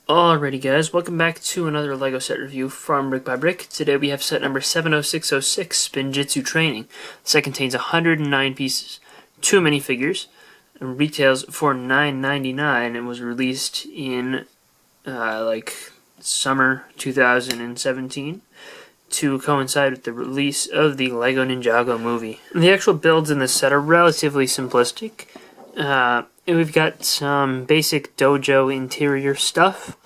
Alrighty guys, welcome back to another LEGO set review from BrickByBrick. Today we have set number 70606, Spinjitzu Training. The set contains 109 pieces, 2 minifigures, and retails for $9.99 and was released in summer 2017 to coincide with the release of the LEGO Ninjago movie. The actual builds in this set are relatively simplistic. We've got some basic dojo interior stuff.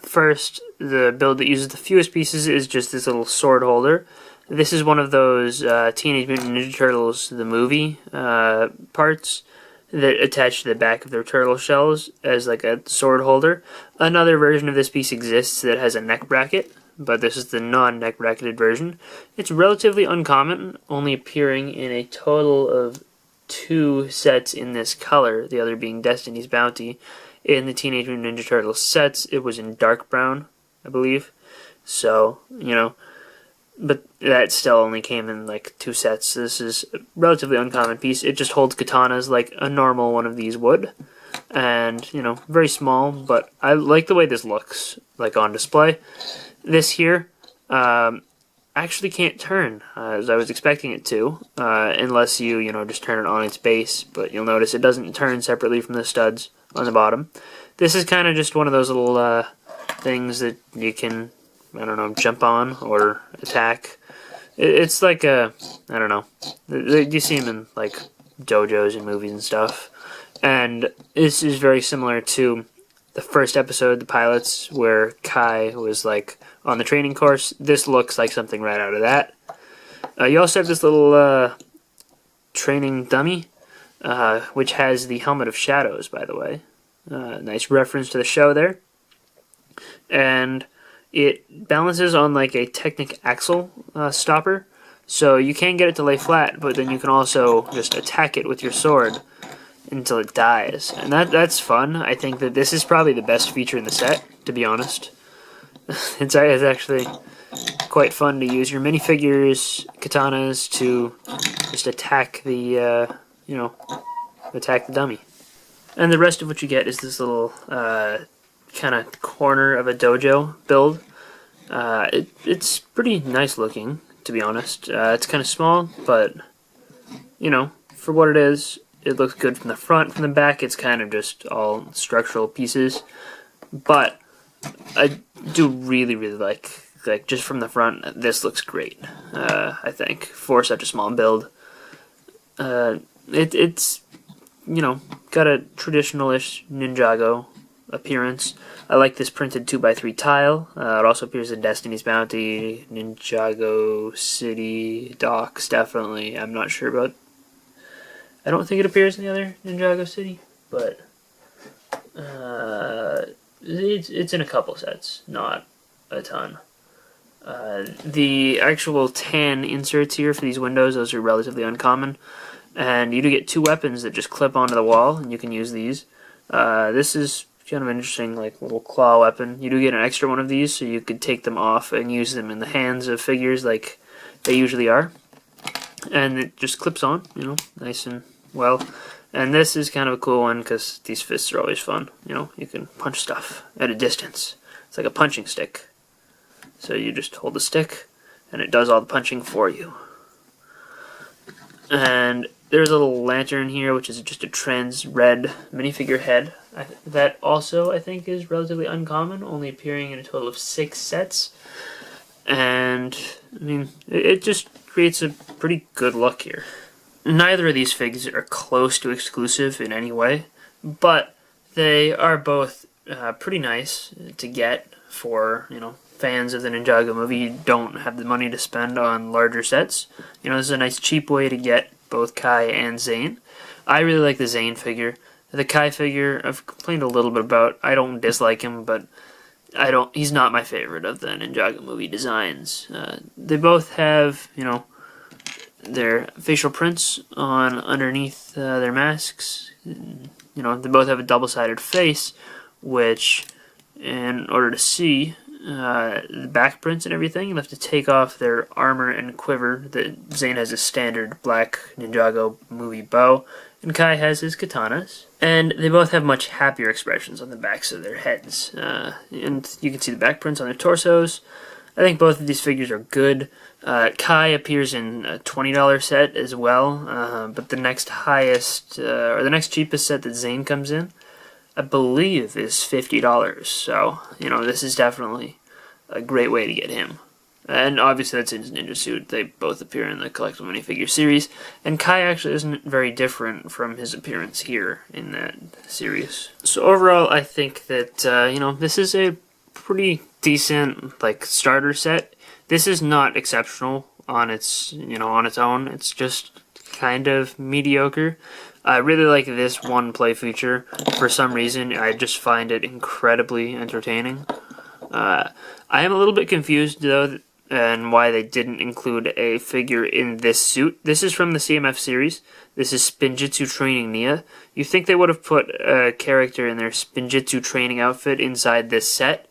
First, the build that uses the fewest pieces is just this little sword holder. This is one of those Teenage Mutant Ninja Turtles, the movie, parts that attach to the back of their turtle shells as like a sword holder. Another version of this piece exists that has a neck bracket, but this is the non-neck bracketed version. It's relatively uncommon, only appearing in a total of 2 sets in this color, the other being Destiny's Bounty. In the Teenage Mutant Ninja Turtles sets, it was in dark brown, I believe. So, but that still only came in like 2 sets. This is a relatively uncommon piece. It just holds katanas like a normal one of these would. And, very small, but I like the way this looks, like on display. This here, actually can't turn as I was expecting it to, unless you just turn it on its base, but you'll notice it doesn't turn separately from the studs on the bottom. This is kind of just one of those little things that you can, jump on or attack. It's like a, you see them in like dojos and movies and stuff, and this is very similar to the first episode, the pilots, where Kai was like on the training course. This looks like something right out of that. You also have this little training dummy, which has the Helmet of Shadows, by the way. Nice reference to the show there. And it balances on like a Technic axle stopper, so you can get it to lay flat, but then you can also just attack it with your sword until it dies. And that's fun. I think that this is probably the best feature in the set, to be honest. It's actually quite fun to use your minifigures, katanas, to just attack the, attack the dummy. And the rest of what you get is this little kind of corner of a dojo build. It's pretty nice looking, to be honest. It's kind of small, but, for what it is, it looks good from the front. From the back, it's kind of just all structural pieces. But I do really like just from the front, this looks great, I think, for such a small build. It's got a traditional-ish Ninjago appearance. I like this printed 2x3 tile. It also appears in Destiny's Bounty, Ninjago City, Docks, definitely. I'm not sure about... I don't think it appears in the other Ninjago City, but it's in a couple sets, not a ton. The actual tan inserts here for these windows, those are relatively uncommon. And you do get 2 weapons that just clip onto the wall, and you can use these. This is kind of an interesting, like, little claw weapon. You do get an extra one of these, so you could take them off and use them in the hands of figures like they usually are. And it just clips on, nice and well. And this is kind of a cool one, because these fists are always fun. You can punch stuff at a distance. It's like a punching stick. So you just hold the stick, and it does all the punching for you. And there's a little lantern here, which is just a trans red minifigure head. That also, I think, is relatively uncommon, only appearing in a total of 6 sets. And, it just creates a pretty good look here. Neither of these figs are close to exclusive in any way, but they are both pretty nice to get for, fans of the Ninjago movie. You don't have the money to spend on larger sets. This is a nice cheap way to get both Kai and Zane. I really like the Zane figure. The Kai figure, I've complained a little bit about. I don't dislike him, but he's not my favorite of the Ninjago movie designs. They both have, their facial prints on underneath their masks. They both have a double-sided face, which, in order to see, the back prints and everything. You'll have to take off their armor and quiver. Zane has a standard black Ninjago movie bow, and Kai has his katanas. And they both have much happier expressions on the backs of their heads. And you can see the back prints on their torsos. I think both of these figures are good. Kai appears in a $20 set as well, but the next highest, or the next cheapest set that Zane comes in, I believe is $50. So, this is definitely a great way to get him. And obviously that's in his ninja suit. They both appear in the collectible minifigure series. And Kai actually isn't very different from his appearance here in that series. So overall, I think that, this is a pretty decent, starter set. This is not exceptional on its, on its own. It's just kind of mediocre. I really like this one play feature. For some reason, I just find it incredibly entertaining. I am a little bit confused, though, and why they didn't include a figure in this suit. This is from the CMF series. This is Spinjitzu training Nia. You think they would have put a character in their Spinjitzu training outfit inside this set?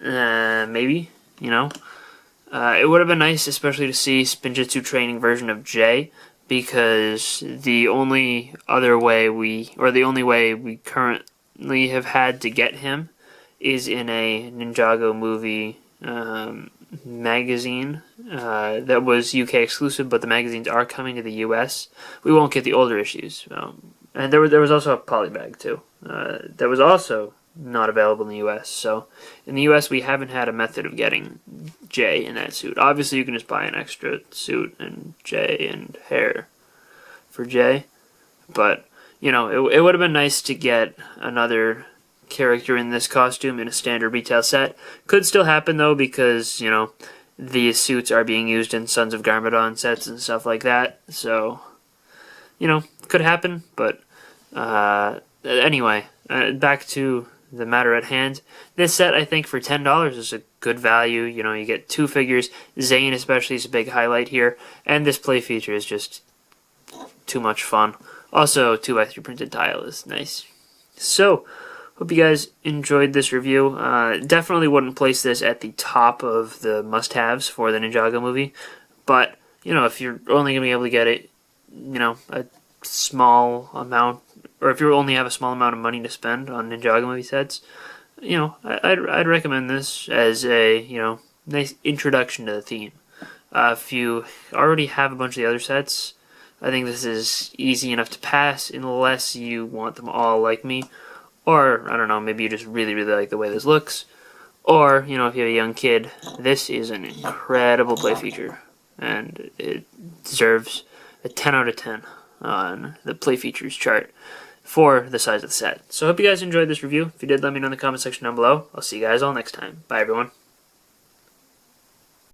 Maybe, It would have been nice, especially to see Spinjitzu training version of Jay, because the only way we currently have had to get him is in a Ninjago movie magazine that was UK exclusive, but the magazines are coming to the US. We won't get the older issues. And there was also a polybag too. That was also not available in the US. So in the US we haven't had a method of getting Jay in that suit. Obviously you can just buy an extra suit and Jay and hair for Jay. But, it would have been nice to get another character in this costume in a standard retail set. Could still happen though, because, these suits are being used in Sons of Garmadon sets and stuff like that. So, could happen. But anyway, back to the matter at hand. This set, I think, for $10 is a good value. You get two figures. Zane especially is a big highlight here. And this play feature is just too much fun. Also, 2x3 printed tile is nice. So, hope you guys enjoyed this review. Definitely wouldn't place this at the top of the must-haves for the Ninjago movie. But, if you're only going to be able to get it, a small amount, or if you only have a small amount of money to spend on Ninjago movie sets, I'd recommend this as a, nice introduction to the theme. If you already have a bunch of the other sets, I think this is easy enough to pass, unless you want them all like me. Or, I don't know, maybe you just really, really like the way this looks. Or, if you have a young kid, this is an incredible play feature. And it deserves a 10 out of 10 on the play features chart for the size of the set. So I hope you guys enjoyed this review. If you did, let me know in the comment section down below. I'll see you guys all next time. Bye, everyone.